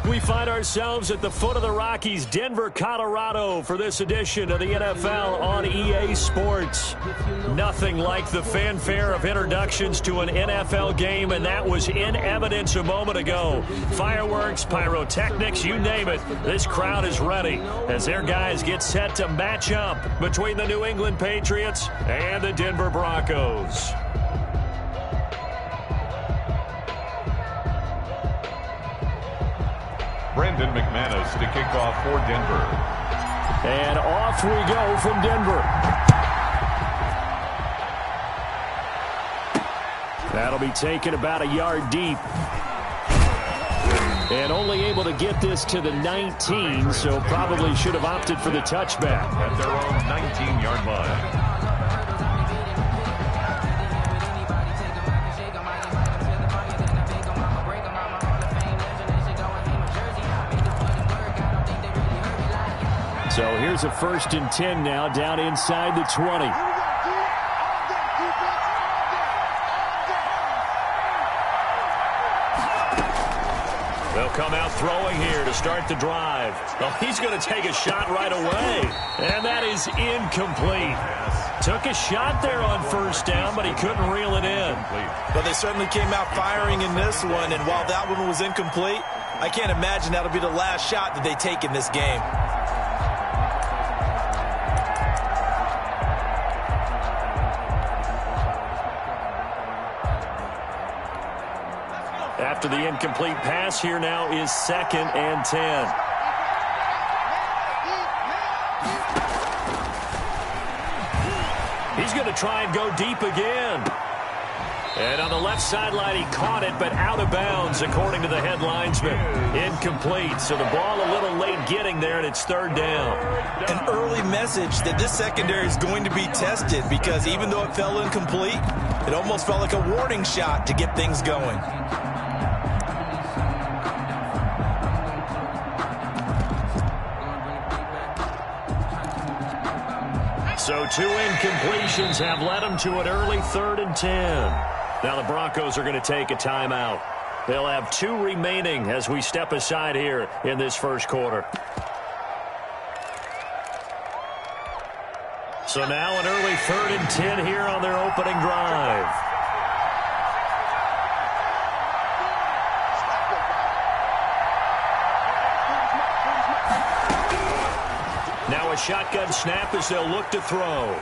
We find ourselves at the foot of the Rockies, Denver, Colorado, for this edition of the NFL on EA Sports. Nothing like the fanfare of introductions to an NFL game, and that was in evidence a moment ago. Fireworks, pyrotechnics, you name it. This crowd is ready as their guys get set to match up between the New England Patriots and the Denver Broncos. Brandon McManus to kick off for Denver. And off we go from Denver. That'll be taken about a yard deep. And only able to get this to the 19, so probably should have opted for the touchback. At their own 19-yard line. So here's a 1st and 10 now, down inside the 20. They'll come out throwing here to start the drive. Oh, he's going to take a shot right away. And that is incomplete. Took a shot there on 1st down, but he couldn't reel it in. But they certainly came out firing in this one, and while that one was incomplete, I can't imagine that'll be the last shot that they take in this game. After the incomplete pass, here now is 2nd and 10. He's going to try and go deep again. And on the left sideline, he caught it, but out of bounds, according to the head linesman. Incomplete, so the ball a little late getting there, and it's 3rd down. An early message that this secondary is going to be tested, because even though it fell incomplete, it almost felt like a warning shot to get things going. So 2 incompletions have led them to an early 3rd and 10. Now the Broncos are going to take a timeout. They'll have 2 remaining as we step aside here in this 1st quarter. So now an early 3rd and 10 here on their opening drive. Now a shotgun snap as they'll look to throw.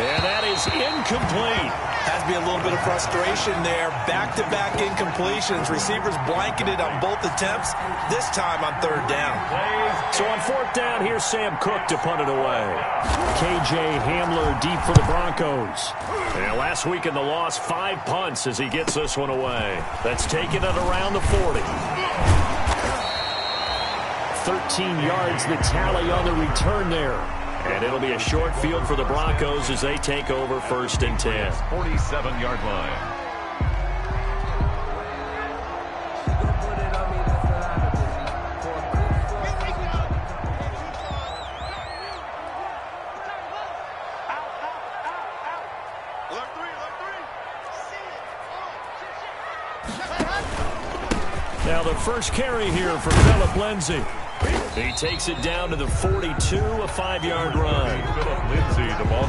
And that is incomplete. Has to be a little bit of frustration there. Back-to-back incompletions. Receivers blanketed on both attempts, this time on 3rd down. So on 4th down, here's Sam Cook to punt it away. KJ Hamler deep for the Broncos. And last week in the loss, 5 punts as he gets this one away. That's taken it around the 40. 13 yards the tally on the return there. And it'll be a short field for the Broncos as they take over 1st and 10. 47-yard line. Now the first carry here for Phillip Lindsay. He takes it down to the 42, a 5-yard run.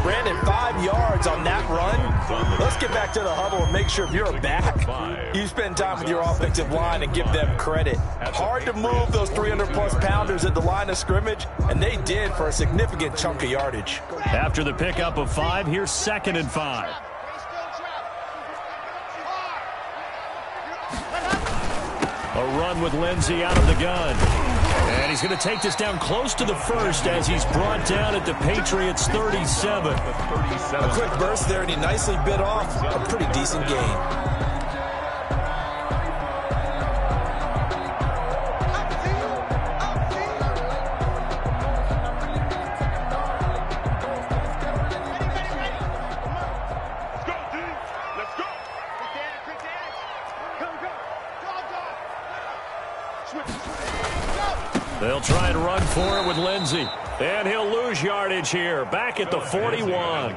Brandon, 5 yards on that run. Let's get back to the huddle and make sure if you're a back, you spend time with your offensive line and give them credit. Hard to move those 300-plus pounders at the line of scrimmage, and they did for a significant chunk of yardage. After the pickup of 5, here's 2nd and 5. A run with Lindsay out of the gun. And he's going to take this down close to the 1st as he's brought down at the Patriots 37. A quick burst there, and he nicely bit off a pretty decent gain. They'll try and run for it with Lindsay. And he'll lose yardage here, back at the 41.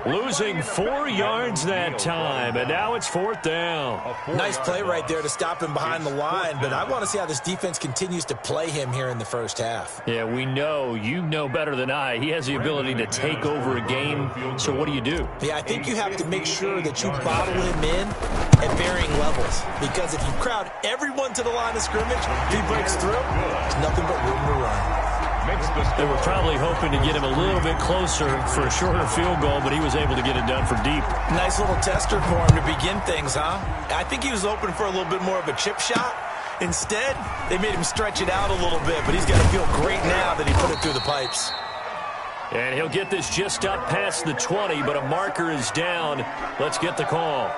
Losing 4 yards that time, and now it's 4th down. Nice play right there to stop him behind the line, but I want to see how this defense continues to play him here in the first half. Yeah, we know. You know better than I. He has the ability to take over a game, so what do you do? Yeah, I think you have to make sure that you bottle him in at varying levels, because if you crowd everyone to the line of scrimmage, if he breaks through, there's nothing but room to run. They were probably hoping to get him a little bit closer for a shorter field goal, but he was able to get it done from deep. Nice little tester for him to begin things, huh? I think he was open for a little bit more of a chip shot. Instead, they made him stretch it out a little bit, but he's got to feel great now that he put it through the pipes. And he'll get this just up past the 20, but a marker is down. Let's get the call.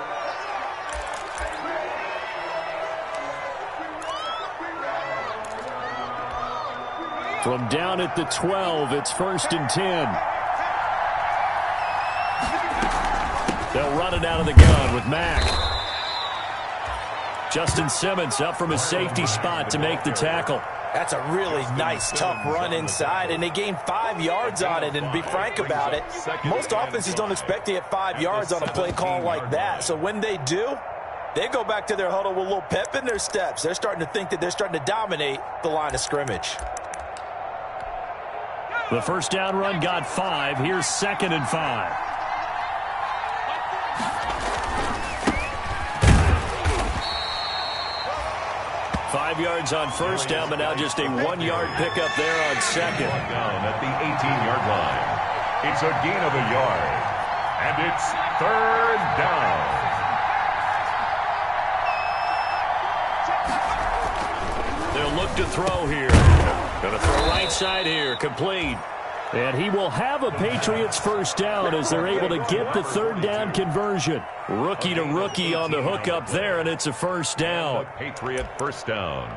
From down at the 12, it's 1st and 10. They'll run it out of the gun with Mack. Justin Simmons up from his safety spot to make the tackle. That's a really nice, tough run inside, and they gained 5 yards on it. And to be frank about it, most offenses don't expect to get 5 yards on a play call like that. So when they do, they go back to their huddle with a little pep in their steps. They're starting to think that they're starting to dominate the line of scrimmage. The first down run got 5. Here's 2nd and 5. Five yards on first down, but now just a 1-yard pickup there on second. Down at the 18-yard line. It's a gain of a yard. And it's 3rd down. They'll look to throw here. Going to throw right side here, complete. And he will have a Patriots first down as they're able to get the 3rd down conversion. Rookie to rookie on the hook up there, and it's a first down. Patriot first down.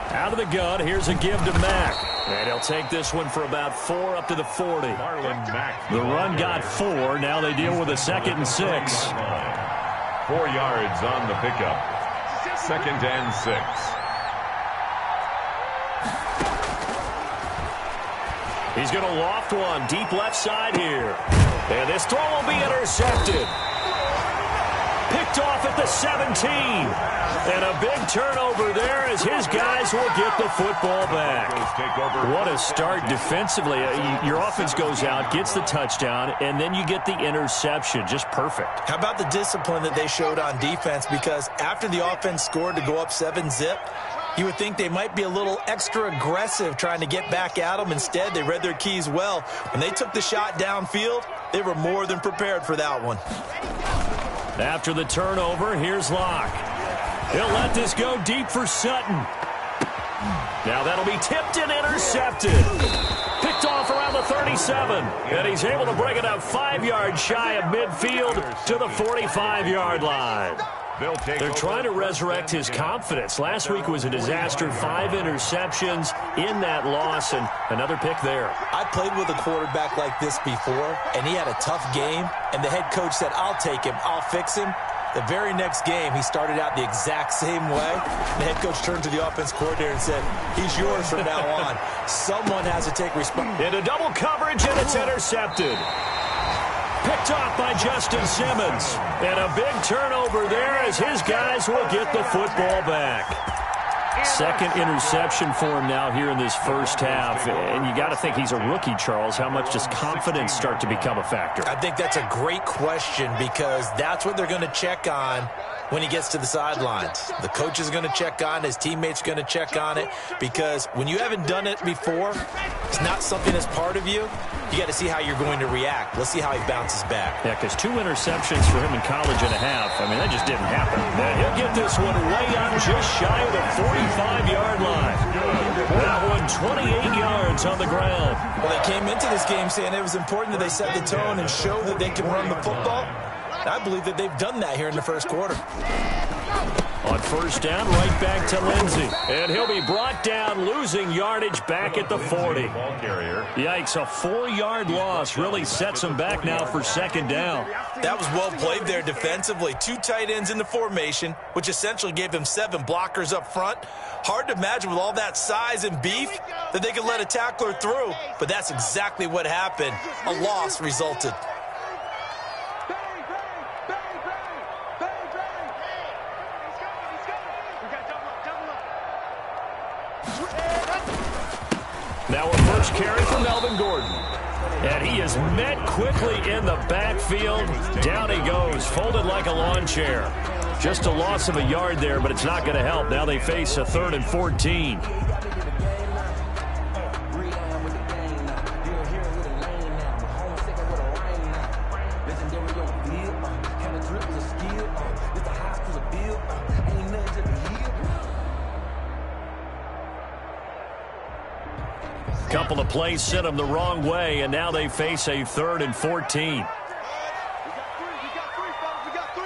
Out of the gun, here's a give to Mack. And he'll take this one for about 4 up to the 40. The run got 4. Now they deal with a 2nd and 6. 4 yards on the pickup. 2nd and 6. He's going to loft one deep left side here. And this throw will be intercepted. Picked off at the 17. And a big turnover there as his guys will get the football back. What a start defensively. Your offense goes out, gets the touchdown, and then you get the interception. Just perfect. How about the discipline that they showed on defense? Because after the offense scored to go up 7-zip, you would think they might be a little extra aggressive trying to get back at them. Instead, they read their keys well. When they took the shot downfield, they were more than prepared for that one. After the turnover, here's Locke. He'll let this go deep for Sutton. Now that'll be tipped and intercepted. Picked off around the 37. And he's able to bring it up 5 yards shy of midfield to the 45-yard line. They're trying to resurrect his confidence. Last week was a disaster. 5 interceptions in that loss, and another pick there. I played with a quarterback like this before, and he had a tough game, and the head coach said, I'll take him, I'll fix him. The very next game, he started out the exact same way. The head coach turned to the offense coordinator and said, he's yours from now on. Someone has to take responsibility. Into double coverage, and it's intercepted. Picked off by Justin Simmons. And a big turnover there as his guys will get the football back. Second interception for him now here in this first half. And you got to think he's a rookie, Charles. How much does confidence start to become a factor? I think that's a great question because that's what they're going to check on when he gets to the sidelines. The coach is going to check on it. His teammates are going to check on it because when you haven't done it before, it's not something that's part of you. You got to see how you're going to react. Let's see how he bounces back. Yeah, because 2 interceptions for him in college and a half. I mean, that just didn't happen. And he'll get this one way up just shy of the 45-yard line. That one 28 yards on the ground. Well, they came into this game saying it was important that they set the tone and show that they can run the football. I believe that they've done that here in the first quarter. On first down, right back to Lindsey. And he'll be brought down, losing yardage back at the 40. Yikes, a 4-yard loss really sets him back now for second down. That was well played there defensively. 2 tight ends in the formation, which essentially gave him 7 blockers up front. Hard to imagine with all that size and beef that they could let a tackler through, but that's exactly what happened. A loss resulted. Now a first carry for Melvin Gordon. And he is met quickly in the backfield. Down he goes, folded like a lawn chair. Just a loss of a yard there, but it's not going to help. Now they face a 3rd and 14. Couple of plays sent them the wrong way, and now they face a 3rd and 14. We got 3, fellas. We got 3.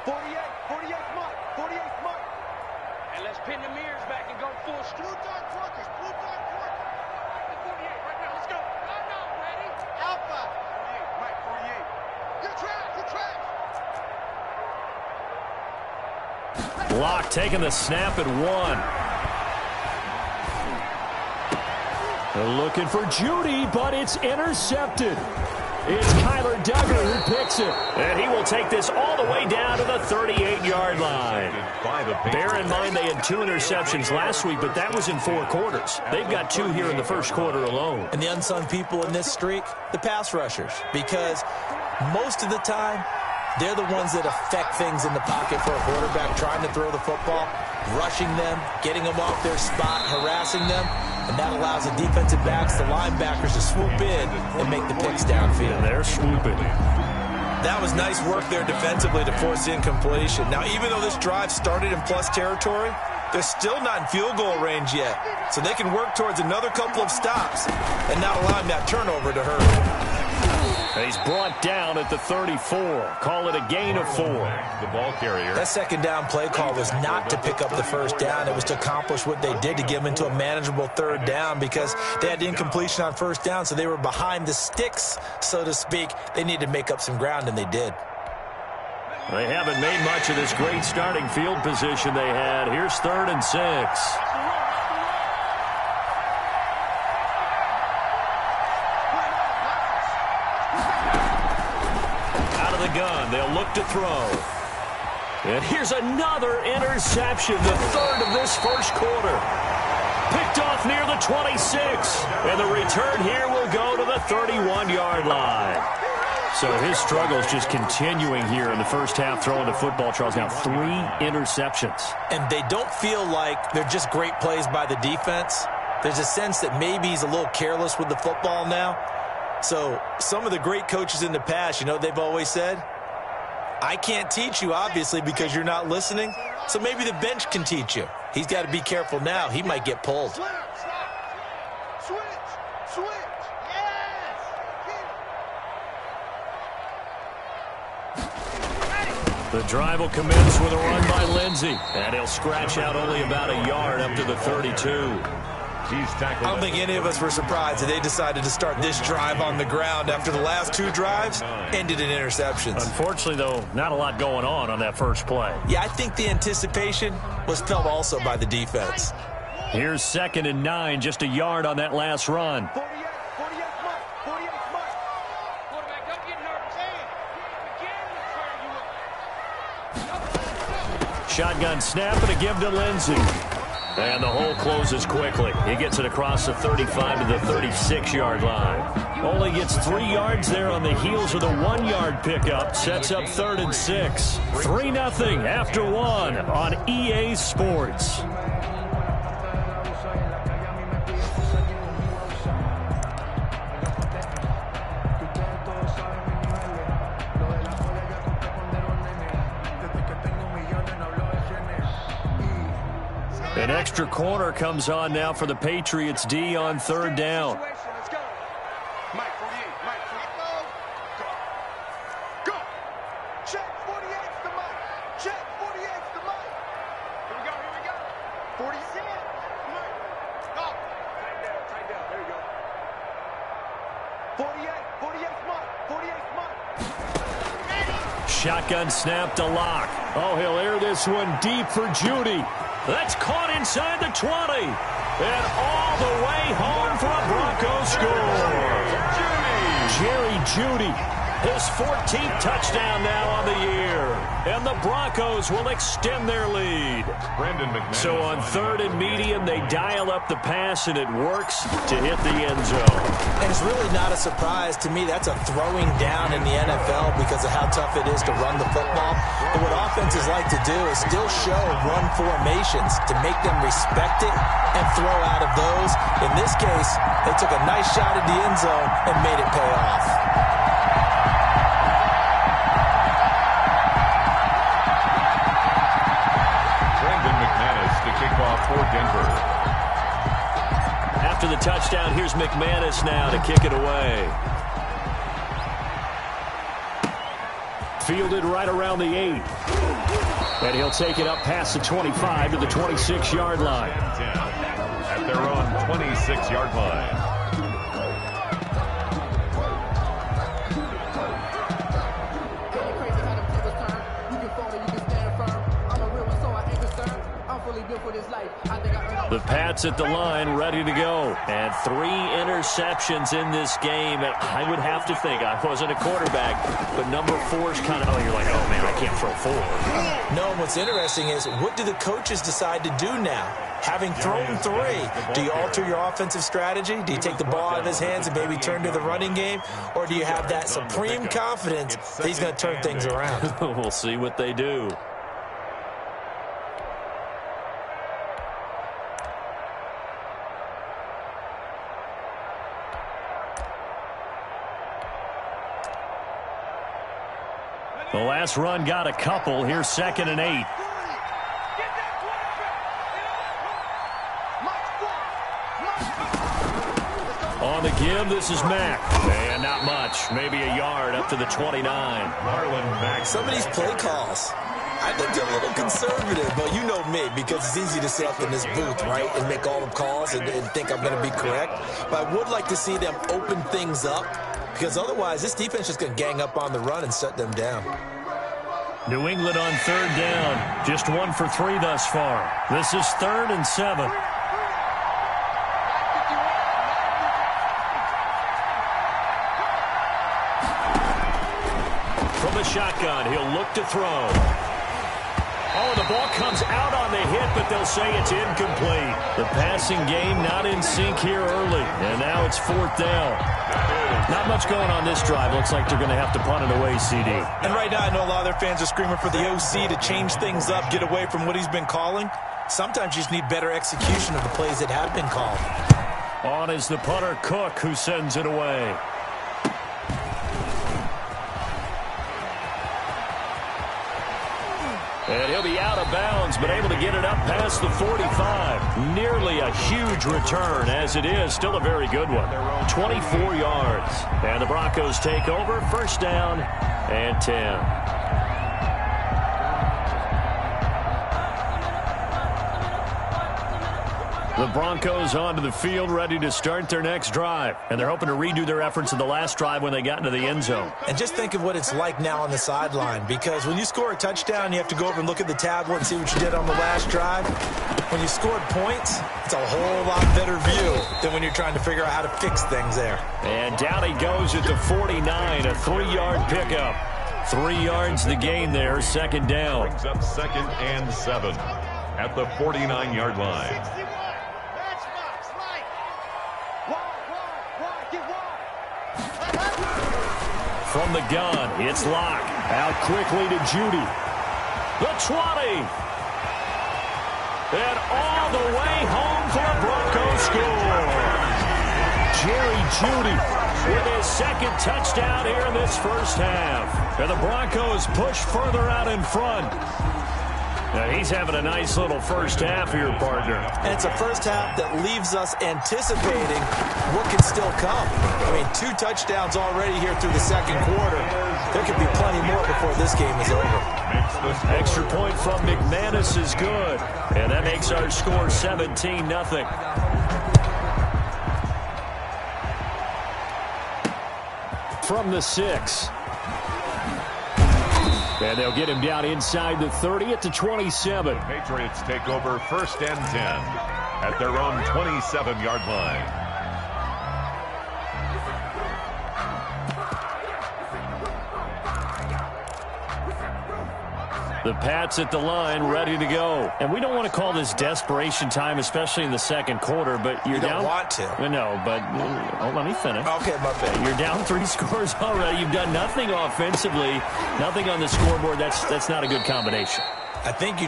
48 smart. 48 smart. And let's pin the mirrors back and go full strut. Blue dark quarters. 48 right now. Let's go. No, ready? Alpha. 48, right, 48. You're trash. Block taking the snap at 1. They're looking for Judy, but it's intercepted. It's Kyler Duggar who picks it. And he will take this all the way down to the 38-yard line. Bear in mind they had 2 interceptions last week, but that was in 4 quarters. They've got 2 here in the first quarter alone. And the unsung people in this streak, the pass rushers, because most of the time, they're the ones that affect things in the pocket for a quarterback trying to throw the football, rushing them, getting them off their spot, harassing them, and that allows the defensive backs, the linebackers, to swoop in and make the picks downfield. And they're swooping. That was nice work there defensively to force incompletion. Now, even though this drive started in plus territory, they're still not in field goal range yet, so they can work towards another couple of stops and not allowing that turnover to hurt. He's brought down at the 34. Call it a gain of 4. The ball carrier. That second down play call was not to pick up the first down. It was to accomplish what they did to get them into a manageable 3rd down because they had incompletion on first down, so they were behind the sticks, so to speak. They needed to make up some ground, and they did. They haven't made much of this great starting field position they had. Here's 3rd and 6. Gun. They'll look to throw. And here's another interception, the 3rd of this first quarter. Picked off near the 26. And the return here will go to the 31-yard line. So his struggles just continuing here in the first half throwing the football. Charles, now 3 interceptions. And they don't feel like they're just great plays by the defense. There's a sense that maybe he's a little careless with the football now. So some of the great coaches in the past, you know, they've always said, I can't teach you, obviously, because you're not listening. So maybe the bench can teach you. He's got to be careful now. He might get pulled. Switch. Yes. The drive will commence with a run by Lindsey. And he'll scratch out only about a yard up to the 32. I don't think any of us were surprised that they decided to start this drive on the ground after the last 2 drives ended in interceptions. Unfortunately, though, not a lot going on that first play. Yeah, I think the anticipation was felt also by the defense. Here's 2nd and 9, just a yard on that last run. 48 smart. Quarterback, don't get nervous. Shotgun snap and a give to Lindsey. And the hole closes quickly. He gets it across the 35 to the 36-yard line. Only gets 3 yards there on the heels of the 1-yard pickup. Sets up 3rd and 6. 3-0 after 1 on EA Sports. An extra corner comes on now for the Patriots D on 3rd down. Let's go. Mike, 48. Go. Check 48's the Mike. Check 48's the Shotgun snap to Locke. Oh, he'll air this one deep for Judy. That's caught inside the 20. And all the way home for a Broncos score. Jerry Judy, his 14th touchdown now on the year. And the Broncos will extend their lead. So on 3rd and medium, they dial up the pass, and it works to hit the end zone. And it's really not a surprise to me. That's a throwing down in the NFL because of how tough it is to run the football. But what offenses like to do is still show run formations to make them respect it and throw out of those. In this case, they took a nice shot at the end zone and made it pay off. For Denver. After the touchdown, here's McManus now to kick it away. Fielded right around the 8. And he'll take it up past the 25 to the 26-yard line. At their own 26-yard line. The Pats at the line, ready to go. And 3 interceptions in this game. And I would have to think, I wasn't a quarterback, but number 4 is kind of, you're like, oh, man, I can't throw 4. No, and what's interesting is, what do the coaches decide to do now? Having thrown 3, do you alter your offensive strategy? Do you take the ball out of his hands and maybe turn to the running game? Or do you have that supreme confidence that he's going to turn things around? We'll see what they do. The last run got a couple. Here's 2nd and 8. On the give, this is Mack. And not much. Maybe a yard up to the 29. Marlon Mack. Some of these play calls, I think they're a little conservative, but you know me, because it's easy to sit up in this booth, right, and make all the calls and think I'm going to be correct. But I would like to see them open things up, because otherwise this defense is going to gang up on the run and shut them down. New England on 3rd down. Just 1 for 3 thus far. This is 3rd and 7. From the shotgun, he'll look to throw. Oh, the ball comes out on the hit, but they'll say it's incomplete. The passing game not in sync here early. And now it's 4th down. Not much going on this drive. Looks like they're going to have to punt it away, CD. And right now I know a lot of their fans are screaming for the OC to change things up, get away from what he's been calling. Sometimes you just need better execution of the plays that have been called. On is the punter, Cook, who sends it away. And he'll be out of bounds, but able to get it up past the 45. Nearly a huge return, as it is. Still a very good one. 24 yards. And the Broncos take over. 1st down and 10. The Broncos onto the field, ready to start their next drive. And they're hoping to redo their efforts in the last drive when they got into the end zone. And just think of what it's like now on the sideline, because when you score a touchdown, you have to go over and look at the tablet and see what you did on the last drive. When you scored points, it's a whole lot better view than when you're trying to figure out how to fix things there. And down he goes at the 49, a 3-yard pickup. 3 yards the gain there, 2nd down. Brings up 2nd and 7 at the 49-yard line. From the gun, it's Locke. Out quickly to Judy. The 20. And all the way home for a Broncos score. Jerry Judy with his 2nd touchdown here in this 1st half. And the Broncos push further out in front. Now he's having a nice little 1st half here, partner. And it's a 1st half that leaves us anticipating what can still come. I mean, 2 touchdowns already here through the 2nd quarter. There could be plenty more before this game is over. Extra point from McManus is good. And that makes our score 17-0. from the 6. And they'll get him down inside the 30 at the 27. The Patriots take over 1st and 10 at their own 27-yard line. The Pats at the line, ready to go. And we don't want to call this desperation time, especially in the second quarter, but you're down. You don't want to. No, but let me finish. Okay, my bad. You're down 3 scores already. You've done nothing offensively, nothing on the scoreboard. That's not a good combination. I think you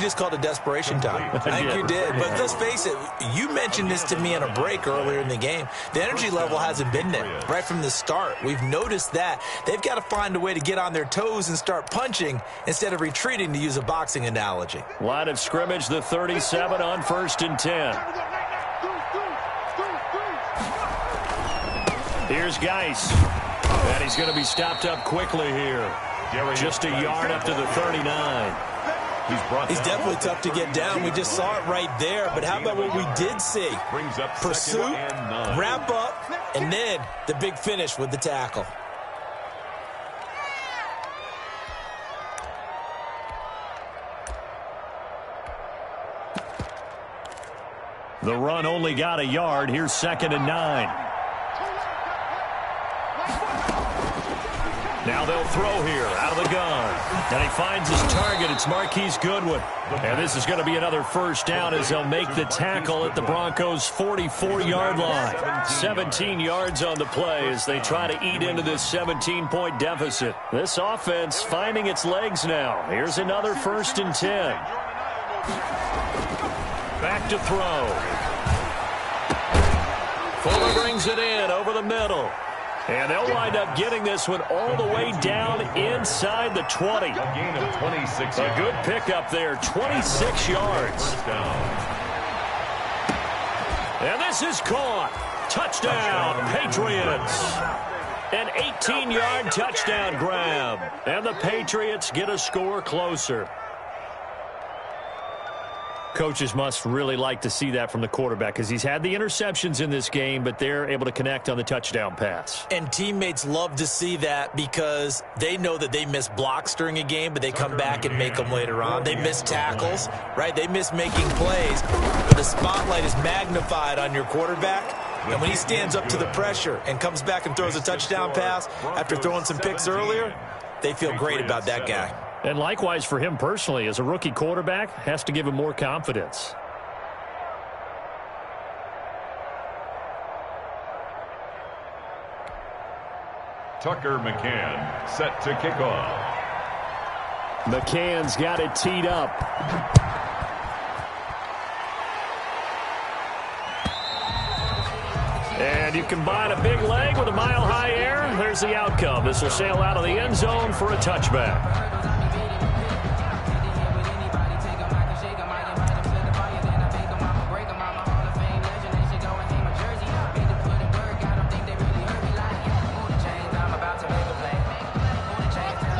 just called it desperation time. I think you did. But let's face it, you mentioned this to me in a break earlier in the game. The energy level hasn't been there right from the start. We've noticed that. They've got to find a way to get on their toes and start punching instead of retreating, to use a boxing analogy. Line of scrimmage, the 37 on 1st and 10. Here's Geis. And he's going to be stopped up quickly here. Just a yard up to the 39. He's definitely tough to get down. We just saw it right there. But how about what we did see? Pursuit, wrap up, and then the big finish with the tackle. The run only got a yard. Here's 2nd and 9. Now they'll throw here out of the gun. And he finds his target. It's Marquise Goodwin. And this is going to be another 1st down as they'll make the tackle at the Broncos' 44-yard line. 17 yards on the play as they try to eat into this 17-point deficit. This offense finding its legs now. Here's another 1st and 10. Back to throw. Fuller brings it in over the middle. And they'll wind up getting this one all the way down inside the 20. A gain of 26 yards. A good pickup there, 26 yards. And this is caught. Touchdown, Patriots. An 18-yard touchdown grab. And the Patriots get a score closer. Coaches must really like to see that from the quarterback because he's had the interceptions in this game, but they're able to connect on the touchdown pass. And teammates love to see that because they know that they miss blocks during a game, but they come back and make them later on. They miss tackles, right? They miss making plays, but the spotlight is magnified on your quarterback. And when he stands up to the pressure and comes back and throws a touchdown pass after throwing some picks earlier, they feel great about that guy. And likewise for him personally, as a rookie quarterback, has to give him more confidence. Tucker McCann set to kick off. McCann's got it teed up. And you combine a big leg with a mile-high air. There's the outcome. This will sail out of the end zone for a touchback.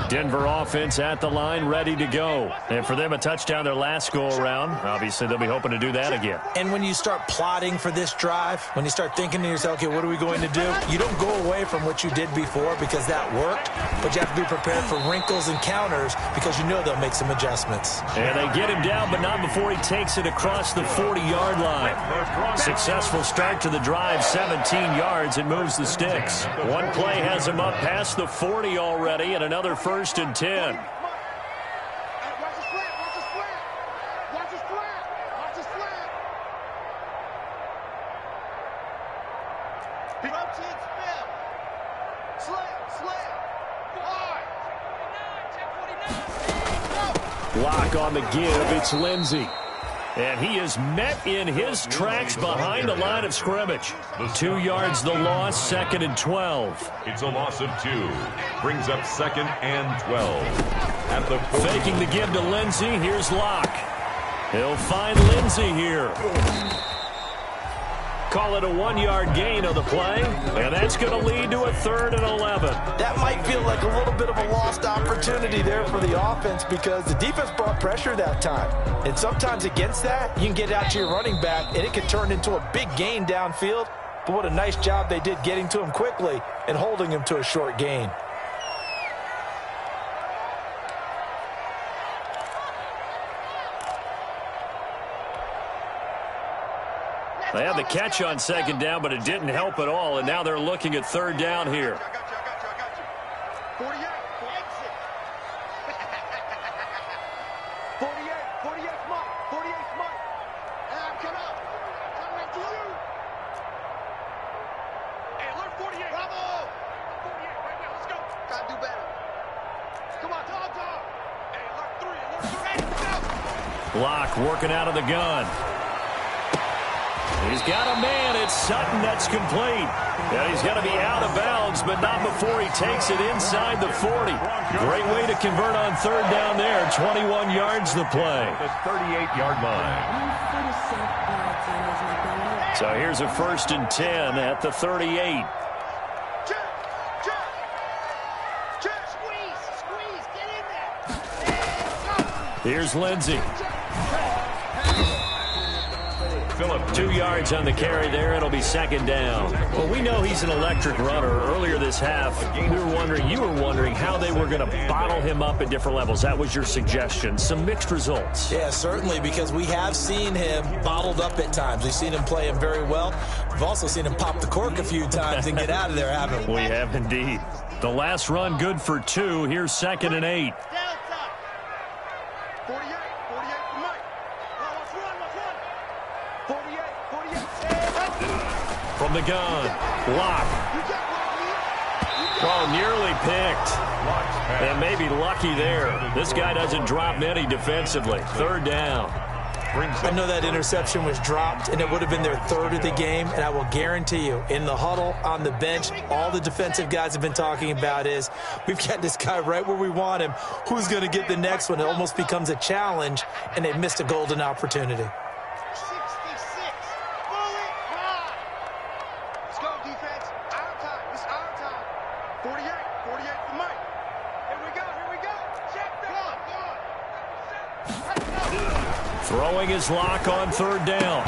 Denver offense at the line, ready to go. And for them, a touchdown their last go-around. Obviously, they'll be hoping to do that again. And when you start plotting for this drive, when you start thinking to yourself, okay, what are we going to do? You don't go away from what you did before because that worked, but you have to be prepared for wrinkles and counters because you know they'll make some adjustments. And they get him down, but not before he takes it across the 40-yard line. Successful start to the drive, 17 yards. It moves the sticks. One play has him up past the 40 already, and another 1st and 10. Block on the give. It's Lindsey. And he is met in his tracks behind the line of scrimmage. 2 yards the loss, 2nd and 12. It's a loss of 2. Brings up 2nd and 12. At the faking the give to Lindsey. Here's Locke. He'll find Lindsey here. Call it a 1-yard gain on the play, and that's going to lead to a 3rd and 11. That might feel like a little bit of a lost opportunity there for the offense because the defense brought pressure that time. And sometimes against that, you can get out to your running back, and it can turn into a big gain downfield. but what a nice job they did getting to him quickly and holding him to a short gain. They had the catch on second down, but it didn't help at all, and now they're looking at third down here. I got you. 48. Exit. 48 Mike. 48 Mike. Come on. Coming to you. Hey, alert 48. Bravo. 48 right now. Let's go. Gotta do better. Come on, dog. Hey, alert 3. Alert 3. Locke working out of the gun. He's got a man. It's Sutton that's complete. And he's going to be out of bounds, but not before he takes it inside the 40. Great way to convert on third down there. 21 yards the play. The 38-yard line. So here's a 1st and 10 at the 38. Squeeze. Get in there. Here's Lindsey. Phillip. 2 yards on the carry there. It'll be second down. Well, we know he's an electric runner. Earlier this half, you were wondering how they were going to bottle him up at different levels. That was your suggestion. Some mixed results. Yeah, certainly, because we have seen him bottled up at times. We've seen him play him very well. We've also seen him pop the cork a few times and get out of there, haven't we? We have indeed. The last run good for 2. Here's 2nd and 8. 48 for Mike. Let's run. 48. From the gun, Locke. Oh, nearly picked. And maybe lucky there. This guy doesn't drop many defensively. Third down. I know that interception was dropped, and it would have been their 3rd of the game, and I will guarantee you, in the huddle, on the bench, all the defensive guys have been talking about is, we've got this guy right where we want him. Who's going to get the next one? It almost becomes a challenge, and they missed a golden opportunity. 66. Bullet ride. Let's go, defense. Our time. It's our time. 48 for Mike. Here we go. Check that. Throwing his Lock on third down.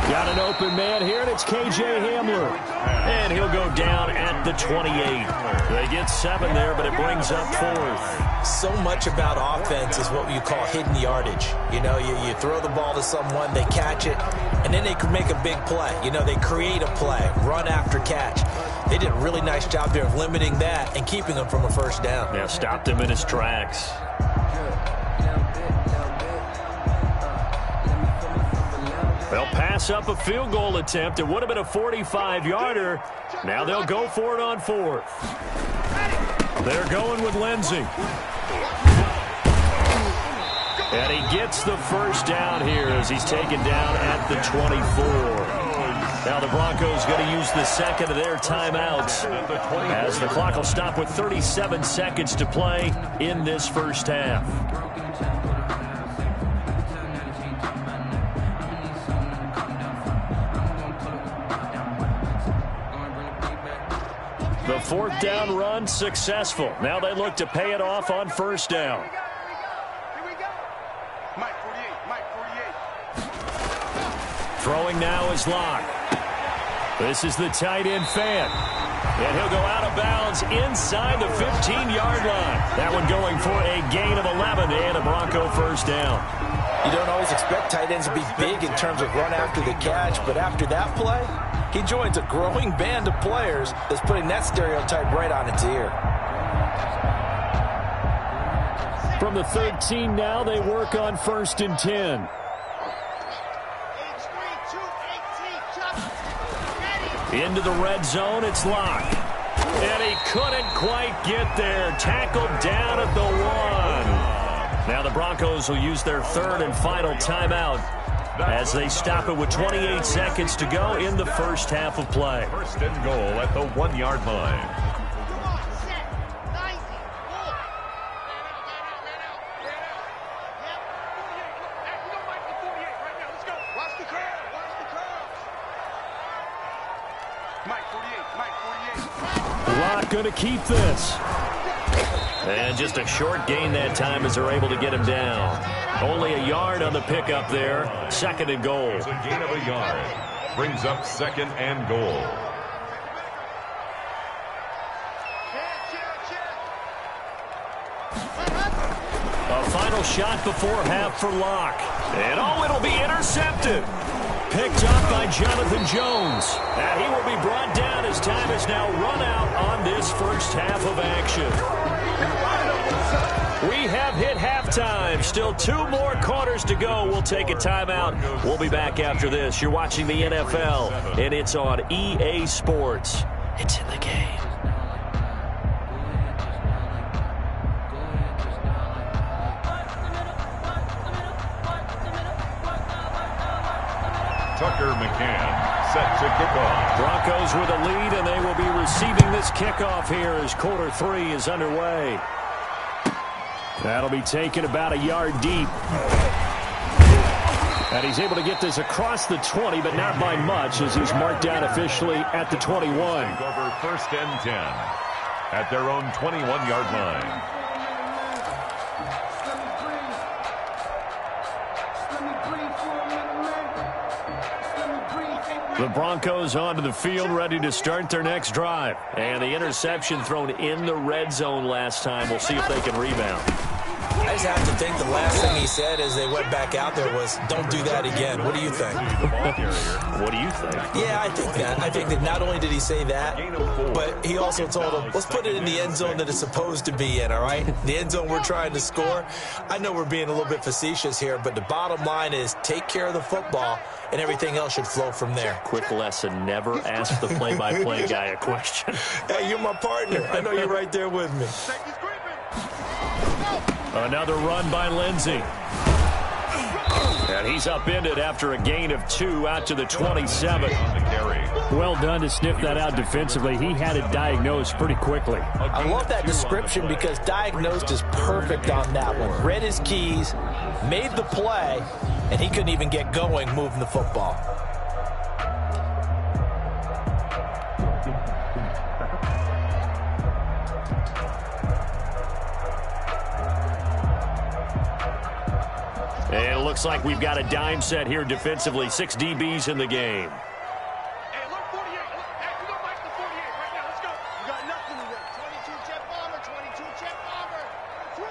Got an open man here, and it's K.J. Hamler. And he'll go down at the 28. They get 7 there, but it brings up 4th. So much about offense is what you call hidden yardage. You know, you throw the ball to someone, they catch it, and then they can make a big play. You know, they create a play, run after catch. They did a really nice job there of limiting that and keeping him from a first down. Yeah, stopped him in his tracks. They'll pass up a field goal attempt. It would have been a 45-yarder. Now they'll go for it on 4th. They're going with Lindsey. And he gets the first down here as he's taken down at the 24. Now the Broncos going to use the second of their timeouts as the clock will stop with 37 seconds to play in this first half. The 4th down run successful. Now they look to pay it off on first down. Here we go. Mike 48. Throwing now is Locke. This is the tight end fan. And he'll go out of bounds inside the 15-yard line. That one going for a gain of 11 and a Bronco first down. You don't always expect tight ends to be big in terms of run after the catch, but after that play, he joins a growing band of players that's putting that stereotype right on its ear. From the 13 now, they work on 1st and 10. Into the red zone, it's Locke. And he couldn't quite get there. Tackled down at the 1. Now the Broncos will use their 3rd and final timeout as they stop it with 28 seconds to go in the first half of play. 1st and goal at the 1-yard line. Locke going to keep this. And just a short gain that time as they're able to get him down. Only a yard on the pickup there. 2nd and goal. It's a gain of a yard. brings up 2nd and goal. A final shot before half for Locke. And it'll be intercepted. Picked up by Jonathan Jones. And he will be brought down as time has now run out on this first half of action. We have hit halftime. Still 2 more quarters to go. We'll take a timeout. We'll be back after this. You're watching the NFL, and it's on EA Sports. It's in the game. Tucker McCann set to kick off. Broncos with a lead, and they will be receiving this kickoff here as quarter 3 is underway. That'll be taken about a yard deep. And he's able to get this across the 20, but not by much as he's marked down officially at the 21. Take over 1st and 10 at their own 21-yard line. The Broncos onto the field, ready to start their next drive. And the interception thrown in the red zone last time. We'll see if they can rebound. I just have to think the last thing he said as they went back out there was, don't do that again. What do you think? What do you think? Yeah, I think that. I think that not only did he say that, but he also told them, let's put it in the end zone that it's supposed to be in, all right? The end zone we're trying to score. I know we're being a little bit facetious here, but the bottom line is take care of the football, and everything else should flow from there. Quick lesson, never ask the play-by-play guy a question. Hey, you're my partner. I know you're right there with me. Another run by Lindsey. And he's upended after a gain of 2 out to the 27. Well done to sniff that out defensively. He had it diagnosed pretty quickly. I love that description because diagnosed is perfect on that one. Read his keys, made the play, and he couldn't even get going moving the football. And it looks like we've got a dime set here defensively. 6 DBs in the game. Hey, look, 48. Hey, we don't like the 48 right now. Let's go. We got nothing to win. 22 jet bomber, 22 jet bomber. Switch.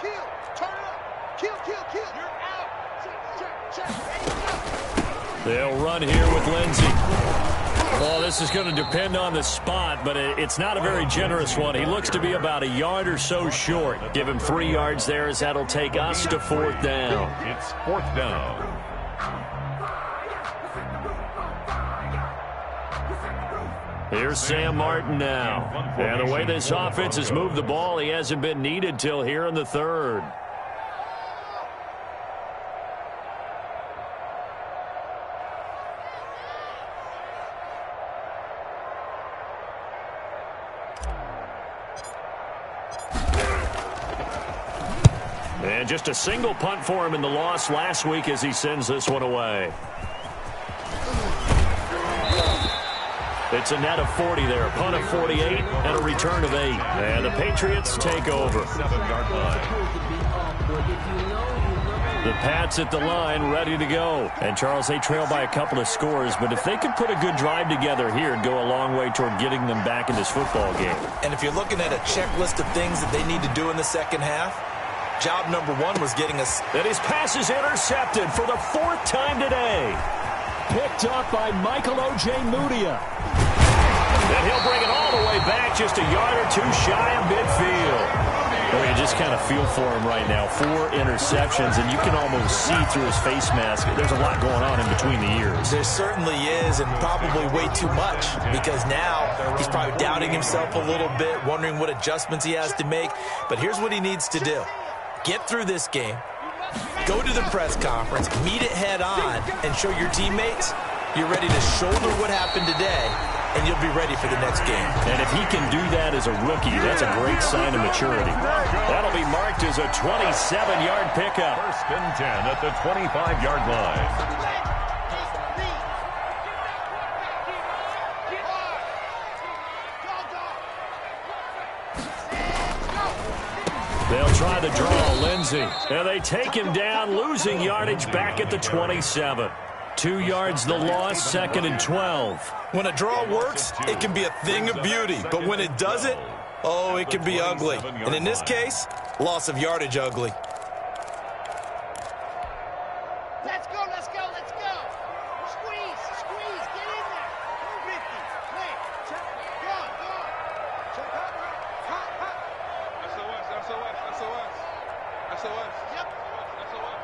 Kill. Turn it up. Kill. You're out. Check. They'll run here with Lindsey. Well, this is going to depend on the spot, but it's not a very generous one. He looks to be about a yard or so short. Give him 3 yards there as that'll take us to 4th down. It's 4th down. Here's Sam Martin now. And the way this offense has moved the ball, he hasn't been needed till here in the 3rd. And just a single punt for him in the loss last week as he sends this one away. It's a net of 40 there, a punt of 48 and a return of 8. And the Patriots take over. 7-yard line. The Pats at the line, ready to go. And, Charles, they trail by a couple of scores, but if they could put a good drive together here, it'd go a long way toward getting them back in this football game. And if you're looking at a checklist of things that they need to do in the second half, job number 1 was getting us. And his pass is intercepted for the 4th time today. Picked up by Michael Ojemudia. And he'll bring it all the way back, just a yard or 2 shy of midfield. Well, you just kind of feel for him right now. 4 interceptions, and you can almost see through his face mask. There's a lot going on in between the ears. There certainly is, and probably way too much, because now he's probably doubting himself a little bit, wondering what adjustments he has to make. But here's what he needs to do. Get through this game, go to the press conference, meet it head on, and show your teammates you're ready to shoulder what happened today, and you'll be ready for the next game. And if he can do that as a rookie, that's a great sign of maturity. That'll be marked as a 27-yard pickup. 1st and 10 at the 25-yard line. They'll try the draw, Lindsey. And they take him down, losing yardage back at the 27. 2 yards the loss, 2nd and 12. When a draw works, it can be a thing of beauty. But when it doesn't, oh, it can be ugly. And in this case, loss of yardage ugly. Let's go, let's go, let's go. Squeeze, squeeze, get in there. 50, play, check, go on. Check, hot. SOS. Yep. SOS.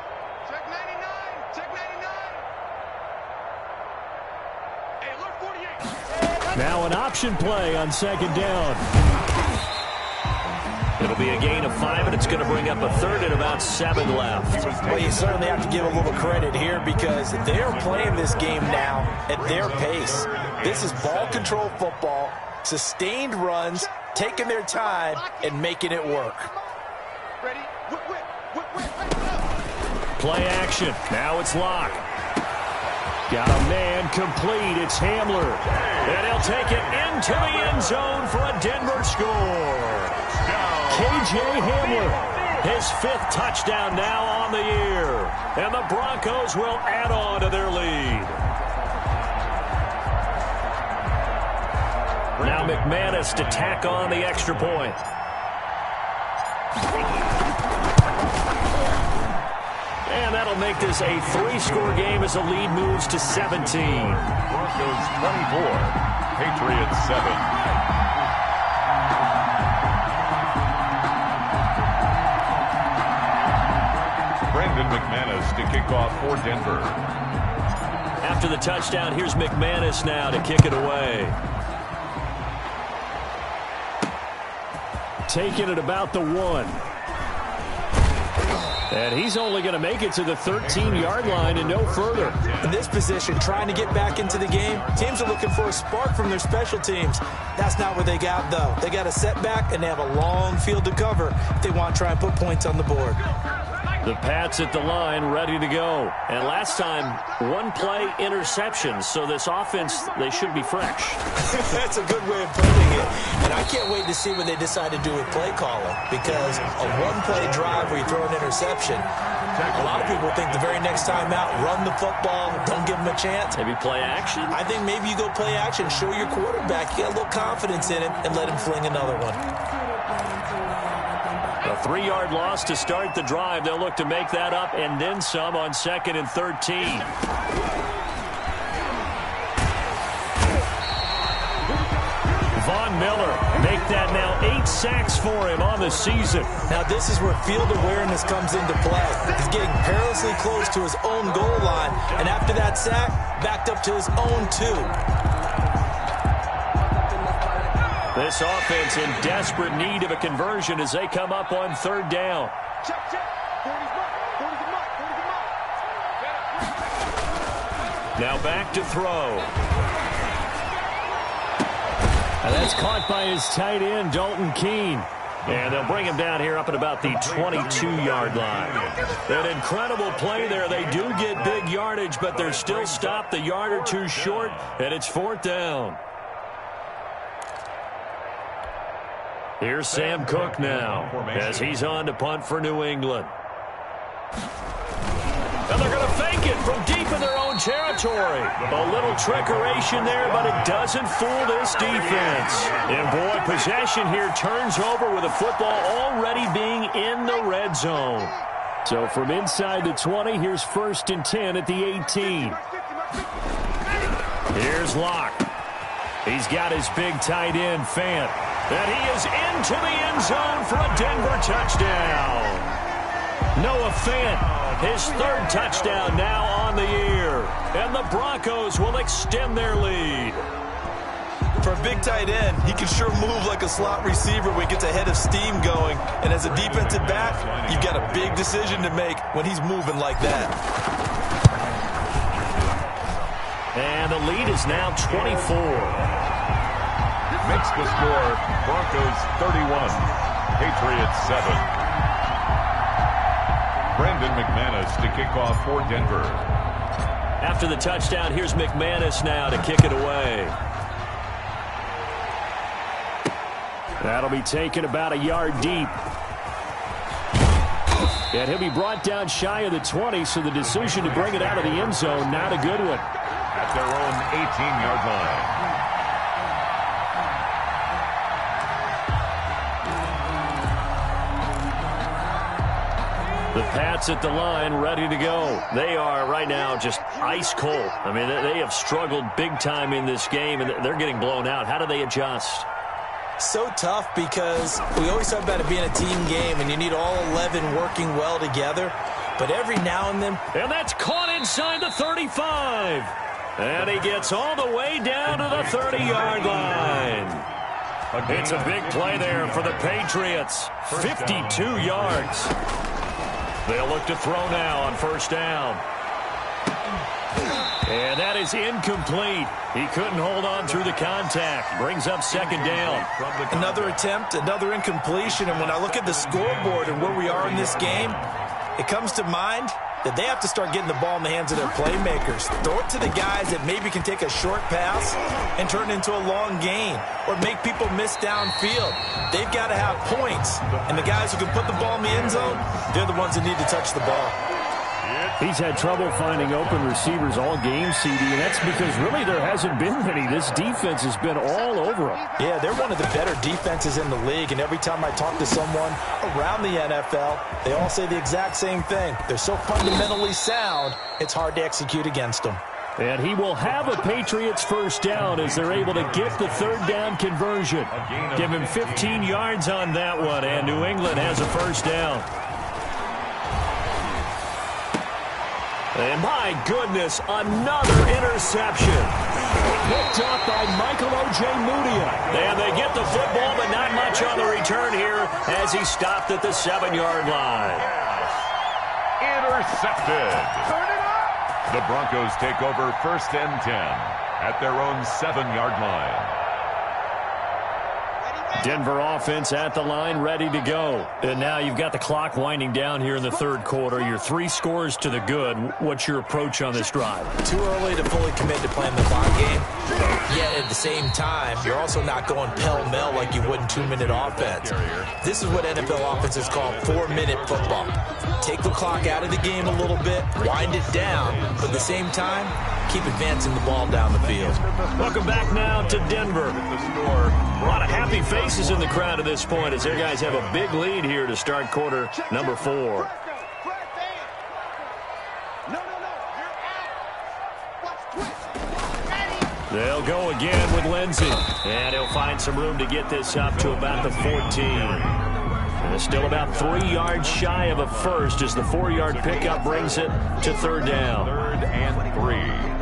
Check 99, check 99. Hey, alert 48. Now an option play on 2nd down. It'll be a gain of 5, and it's going to bring up a 3rd and about 7 left. Well, you certainly have to give a little credit here because they're playing this game now at their pace. This is ball control football, sustained runs, taking their time, and making it work. Ready? Whip. Play action. Now it's Locke. Got a man complete. It's Hamler. And he'll take it into the end zone for a Denver score. K.J. Hamler, his 5th touchdown now on the year. And the Broncos will add on to their lead. Now McManus to tack on the extra point. And that'll make this a 3-score game as the lead moves to 17. Broncos 24, Patriots 7. Brandon McManus to kick off for Denver. After the touchdown, here's McManus now to kick it away. Taking it about the 1. And he's only going to make it to the 13-yard line and no further. In this position, trying to get back into the game, teams are looking for a spark from their special teams. That's not what they got, though. They got a setback, and they have a long field to cover if they want to try and put points on the board. The Pats at the line, ready to go. And last time, 1-play interception. So this offense, they should be fresh. That's a good way of putting it. And I can't wait to see what they decide to do with play calling. Because a 1-play drive where you throw an interception, a lot of people think the very next time out, run the football, don't give them a chance. Maybe play action? I think maybe you go play action, show your quarterback, you got a little confidence in him, and let him fling another one. A 3-yard loss to start the drive. They'll look to make that up and then some on 2nd and 13. Von Miller make that now 8 sacks for him on the season. Now this is where field awareness comes into play. He's getting perilously close to his own goal line, and after that sack, backed up to his own 2. This offense in desperate need of a conversion as they come up on 3rd down. Check. 40's mark. Now back to throw. And that's caught by his tight end, Dalton Keene. And they'll bring him down here up at about the 22-yard line. An incredible play there. They do get big yardage, but they're still stopped a yard or 2 short, and it's 4th down. Here's Sam Cook now as he's on to punt for New England. And they're going to fake it from deep in their own territory. A little trickeration there, but it doesn't fool this defense. And boy, possession here turns over with a football already being in the red zone. So from inside the 20, here's 1st and 10 at the 18. Here's Locke. He's got his big tight end, Fant. And he is into the end zone for a Denver touchdown. Noah Fant, his 3rd touchdown now on the year. And the Broncos will extend their lead. For a big tight end, he can sure move like a slot receiver when he gets a head of steam going. And as a defensive back, you've got a big decision to make when he's moving like that. And the lead is now 24. Makes the score Broncos 31, Patriots 7. Brandon McManus to kick off for Denver. After the touchdown, here's McManus now to kick it away. That'll be taken about a yard deep. And he'll be brought down shy of the 20, so the decision to bring it out of the end zone, not a good one. At their own 18-yard line. The Pats at the line, ready to go. They are right now just ice cold. I mean, they have struggled big time in this game, and they're getting blown out. How do they adjust? So tough because we always talk about it being a team game, and you need all 11 working well together. But every now and then... And that's caught inside the 35. And he gets all the way down to the 30-yard line. It's a big play there for the Patriots. 52 yards. They'll look to throw now on first down. And that is incomplete. He couldn't hold on through the contact. Brings up second down. Another attempt, another incompletion. And when I look at the scoreboard and where we are in this game, it comes to mind that they have to start getting the ball in the hands of their playmakers. Throw it to the guys that maybe can take a short pass and turn it into a long gain or make people miss downfield. They've got to have points. And the guys who can put the ball in the end zone, they're the ones that need to touch the ball. He's had trouble finding open receivers all game, CD, and that's because really there hasn't been many. This defense has been all over him. Yeah, they're one of the better defenses in the league, and every time I talk to someone around the NFL, they all say the exact same thing. They're so fundamentally sound, it's hard to execute against them. And he will have a Patriots first down as they're able to get the third down conversion. Give him 15 yards on that one, and New England has a first down. And my goodness, another interception. Picked up by Michael O.J. Mudia. And they get the football, but not much on the return here as he stopped at the 7-yard line. Intercepted. The Broncos take over first and 10 at their own 7-yard line. Denver offense at the line, ready to go. And now you've got the clock winding down here in the third quarter. You're 3 scores to the good. What's your approach on this drive? Too early to fully commit to playing the clock game. Yet at the same time, you're also not going pell-mell like you would in 2-minute offense. This is what NFL offenses call 4-minute football. Take the clock out of the game a little bit, wind it down, but at the same time, keep advancing the ball down the field. Welcome back now to Denver. A lot of happy faces in the crowd at this point as their guys have a big lead here to start quarter number 4. They'll go again with Lindsey. And he'll find some room to get this up to about the 14. And it's still about 3 yards shy of a first as the 4-yard pickup brings it to third down. 3rd and 3.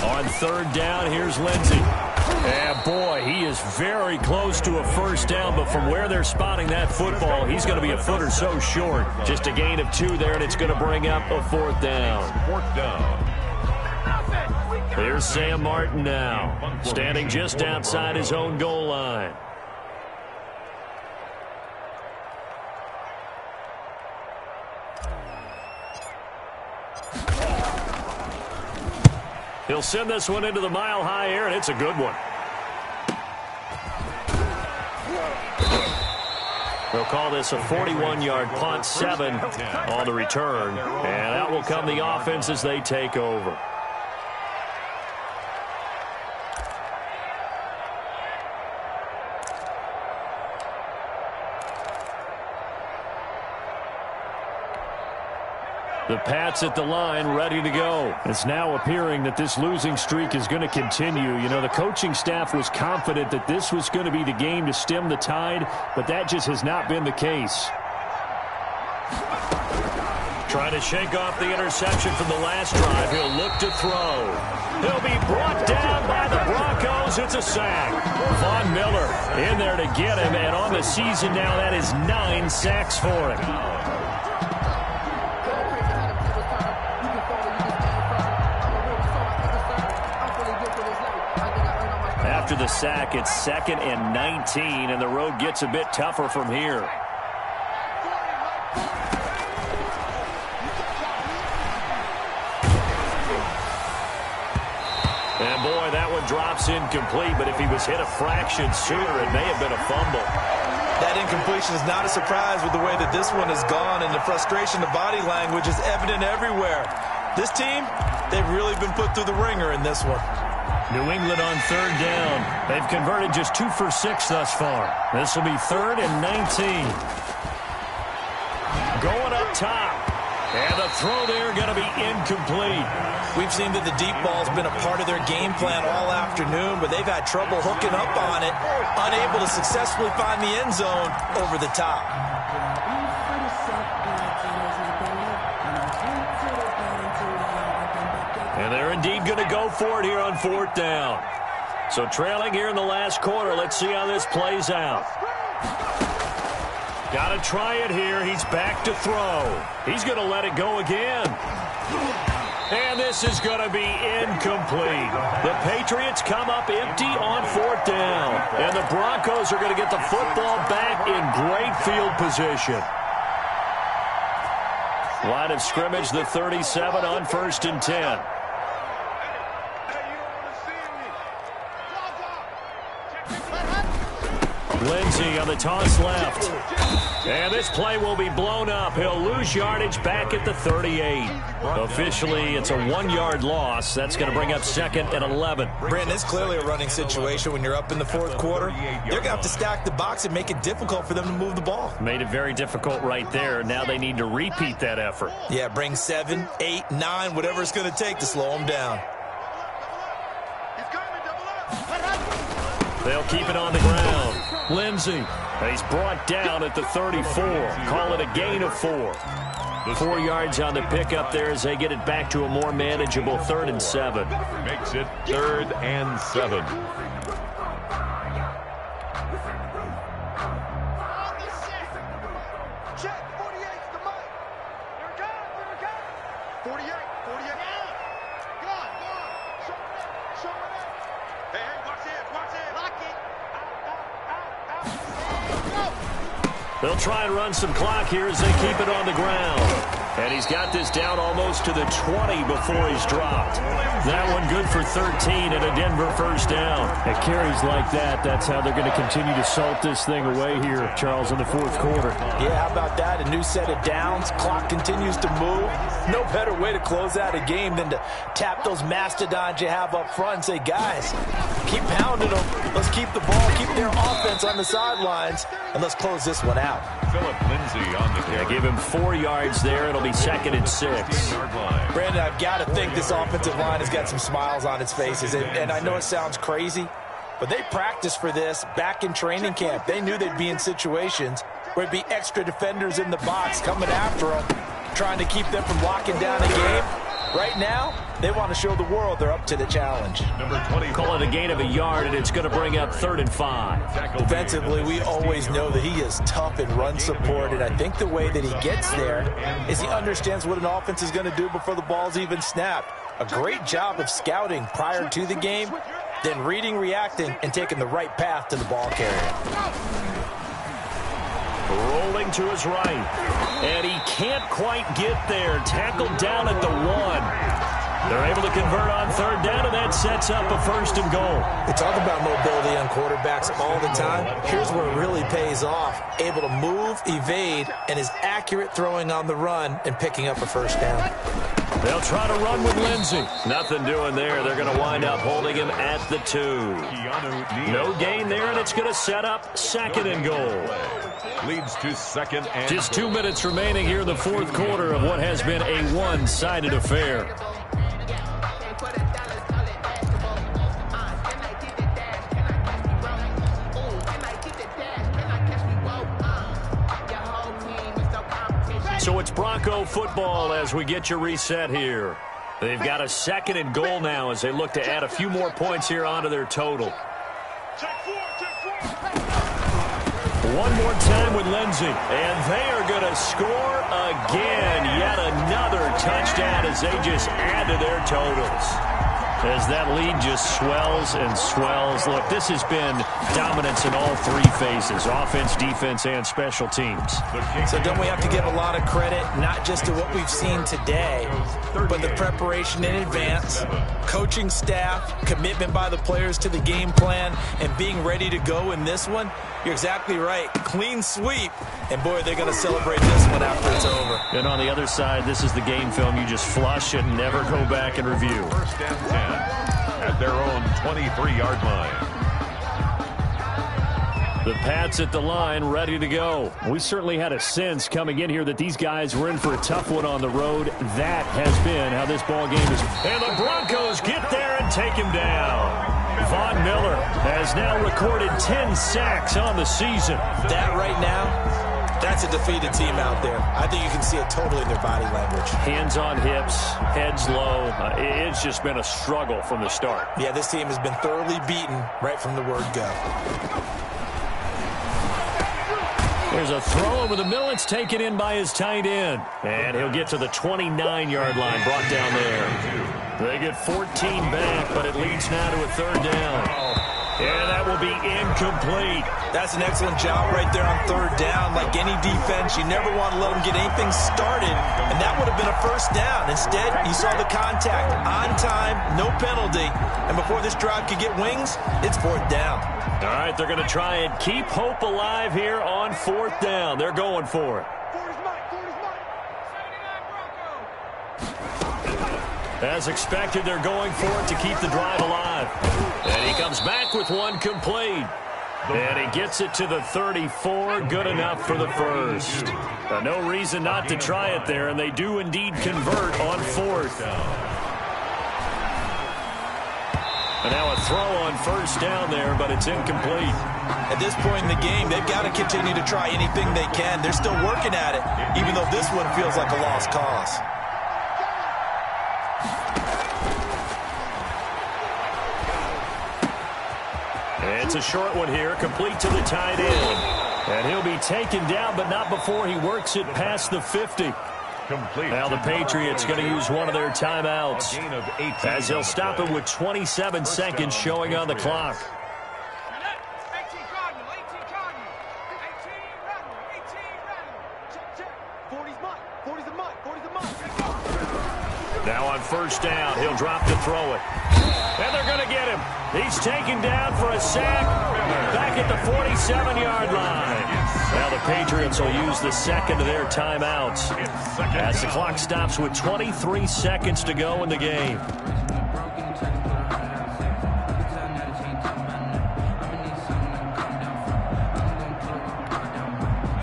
On third down, here's Lindsey. And boy, he is very close to a first down, but from where they're spotting that football, he's going to be a foot or so short. Just a gain of 2 there, and it's going to bring up a 4th down. 4th down. Here's Sam Martin now, standing just outside his own goal line. He'll send this one into the mile-high air, and it's a good one. They'll call this a 41-yard punt, 7 on the return. And that will come the offense as they take over. The Pats at the line, ready to go. It's now appearing that this losing streak is going to continue. You know, the coaching staff was confident that this was going to be the game to stem the tide, but that just has not been the case. Trying to shake off the interception from the last drive. He'll look to throw. He'll be brought down by the Broncos. It's a sack. Von Miller in there to get him, and on the season now, that is 9 sacks for him. after the sack. It's 2nd and 19, and the road gets a bit tougher from here. And boy, that one drops incomplete, but if he was hit a fraction sooner, it may have been a fumble. That incompletion is not a surprise with the way that this one has gone, and the frustration, the body language is evident everywhere. This team, they've really been put through the ringer in this one. New England on 3rd down. They've converted just 2 for 6 thus far. This will be 3rd and 19. Going up top. And the throw there going to be incomplete. We've seen that the deep ball's been a part of their game plan all afternoon, but they've had trouble hooking up on it, unable to successfully find the end zone over the top. And they're indeed going to go for it here on 4th down. So trailing here in the last quarter. Let's see how this plays out. Got to try it here. He's back to throw. He's going to let it go again. And this is going to be incomplete. The Patriots come up empty on 4th down. And the Broncos are going to get the football back in great field position. Line of scrimmage, the 37 on 1st and 10. Lindsey on the toss left. And this play will be blown up. He'll lose yardage back at the 38. Officially, it's a 1-yard loss. That's going to bring up 2nd and 11. Brandon, it's clearly a running situation when you're up in the 4th quarter. They're going to have to stack the box and make it difficult for them to move the ball. Made it very difficult right there. Now they need to repeat that effort. Yeah, bring 7, 8, 9, whatever it's going to take to slow them down. They'll keep it on the ground. Lindsey, he's brought down at the 34. Call it a gain of 4. 4 yards on the pickup there as they get it back to a more manageable 3rd and 7. Makes it 3rd and 7. Check, 48's the mic. Here it comes, 48. Go on. Show it. Hey, watch it. Lock it. Out. They'll try and run some clock here as they keep it on the ground. And he's got this down almost to the 20 before he's dropped. That one good for 13 and a Denver 1st down. At carries like that, that's how they're going to continue to salt this thing away here, Charles, in the 4th quarter. Yeah, how about that? A new set of downs. Clock continues to move. No better way to close out a game than to tap those mastodons you have up front and say, guys, keep pounding them. Let's keep the ball, keep their offense on the sidelines, and let's close this one out. Philip Lindsay on the carry. Yeah, give him 4 yards there. It'll be 2nd and 6. Brandon, I've got to think this offensive line has got some smiles on its faces, and I know it sounds crazy, but they practiced for this back in training camp. They knew they'd be in situations where it'd be extra defenders in the box coming after them, trying to keep them from locking down a game. Right now, they want to show the world they're up to the challenge. Number 20. Call it a gain of a yard, and it's going to bring up 3rd and 5. Defensively, we always know that he is tough in run support, and I think the way that he gets there is he understands what an offense is going to do before the ball's even snapped. A great job of scouting prior to the game, then reading, reacting, and taking the right path to the ball carrier. Rolling to his right. And he can't quite get there. Tackled down at the 1. They're able to convert on 3rd down, and that sets up a 1st and goal. We talk about mobility on quarterbacks all the time. Here's where it really pays off. Able to move, evade, and is accurate throwing on the run and picking up a 1st down. They'll try to run with Lindsey. Nothing doing there. They're going to wind up holding him at the 2. No gain there, and it's going to set up 2nd and goal. Leads to 2nd and Just 2 minutes remaining here in the 4th quarter of what has been a one-sided affair. So it's Bronco football as we get you reset here. They've got a 2nd and goal now as they look to add a few more points here onto their total. One more time with Lindsey, and they are going to score again. Yet another touchdown as they just add to their totals. as that lead just swells and swells. Look, this has been dominance in all three phases, offense, defense, and special teams. So don't we have to give a lot of credit, not just to what we've seen today, but the preparation in advance, coaching staff, commitment by the players to the game plan, and being ready to go in this one? You're exactly right. Clean sweep. And, boy, they're going to celebrate this one after it's over. And on the other side, this is the game film you just flush and never go back and review. First and 10 at their own 23-yard line. The Pats at the line, ready to go. We certainly had a sense coming in here that these guys were in for a tough one on the road. That has been how this ball game is. And the Broncos get there and take him down. Von Miller has now recorded 10 sacks on the season. That right now, that's a defeated team out there. I think you can see it totally in their body language. Hands on hips, heads low. It's just been a struggle from the start. Yeah, this team has been thoroughly beaten right from the word go. There's a throw over the middle. It's taken in by his tight end. And he'll get to the 29-yard line, brought down there. They get 14 back, but it leads now to a third down. And that will be incomplete. That's an excellent job right there on third down. Like any defense, you never want to let them get anything started, and that would have been a first down. Instead, you saw the contact on time, no penalty, and before this drive could get wings, it's fourth down. All right, they're going to try and keep hope alive here on fourth down. They're going for it. As expected, they're going for it to keep the drive alive. And he comes back with one complete. And he gets it to the 34. Good enough for the first. No reason not to try it there, and they do indeed convert on fourth. And now a throw on first down there, but it's incomplete. At this point in the game, they've got to continue to try anything they can. They're still working at it, even though this one feels like a lost cause. It's a short one here, complete to the tight end. And he'll be taken down, but not before he works it past the 50. Complete. Now the Patriots going to use one of their timeouts, as they'll stop it with 27 seconds showing on the clock. Now on first down, he'll drop to throw it. And they're going to get him. He's taken down for a sack back at the 47-yard line. Now the Patriots will use the second of their timeouts as the clock stops with 23 seconds to go in the game.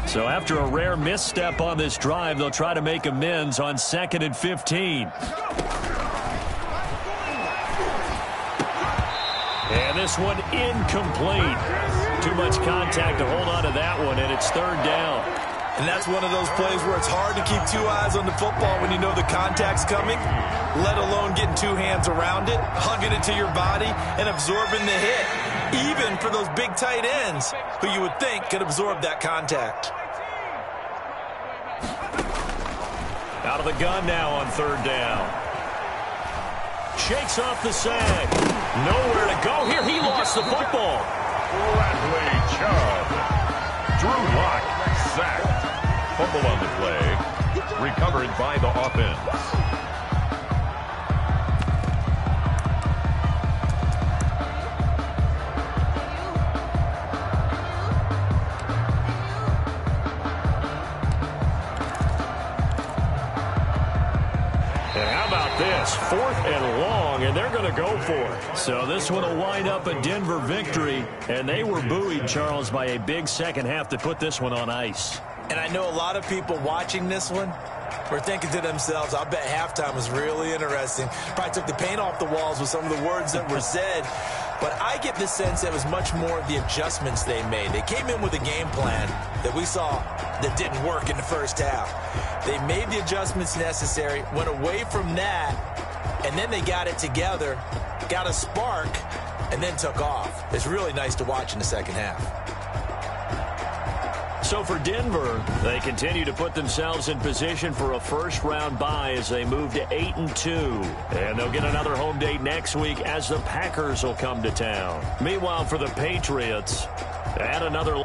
So after a rare misstep on this drive, they'll try to make amends on 2nd and 15. And this one incomplete. Too much contact to hold on to that one, and it's third down. And that's one of those plays where it's hard to keep two eyes on the football when you know the contact's coming, let alone getting two hands around it, hugging it to your body, and absorbing the hit, even for those big tight ends who you would think could absorb that contact. Out of the gun now on third down. Shakes off the sack. Nowhere to go here. He lost the football. Bradley Chubb. Drew Lock sacked. Fumble on the play. Recovered by the offense. Fourth and long, and they're going to go for it. So this one will wind up a Denver victory, and they were buoyed, Charles, by a big second half to put this one on ice. And I know a lot of people watching this one were thinking to themselves, I bet halftime was really interesting. Probably took the paint off the walls with some of the words that were said. But I get the sense it was much more of the adjustments they made. They came in with a game plan that we saw that didn't work in the first half. They made the adjustments necessary, went away from that, and then they got it together, got a spark, and then took off. It's really nice to watch in the second half. So for Denver, they continue to put themselves in position for a first-round bye as they move to 8-2. And they'll get another home date next week as the Packers will come to town. Meanwhile, for the Patriots, add another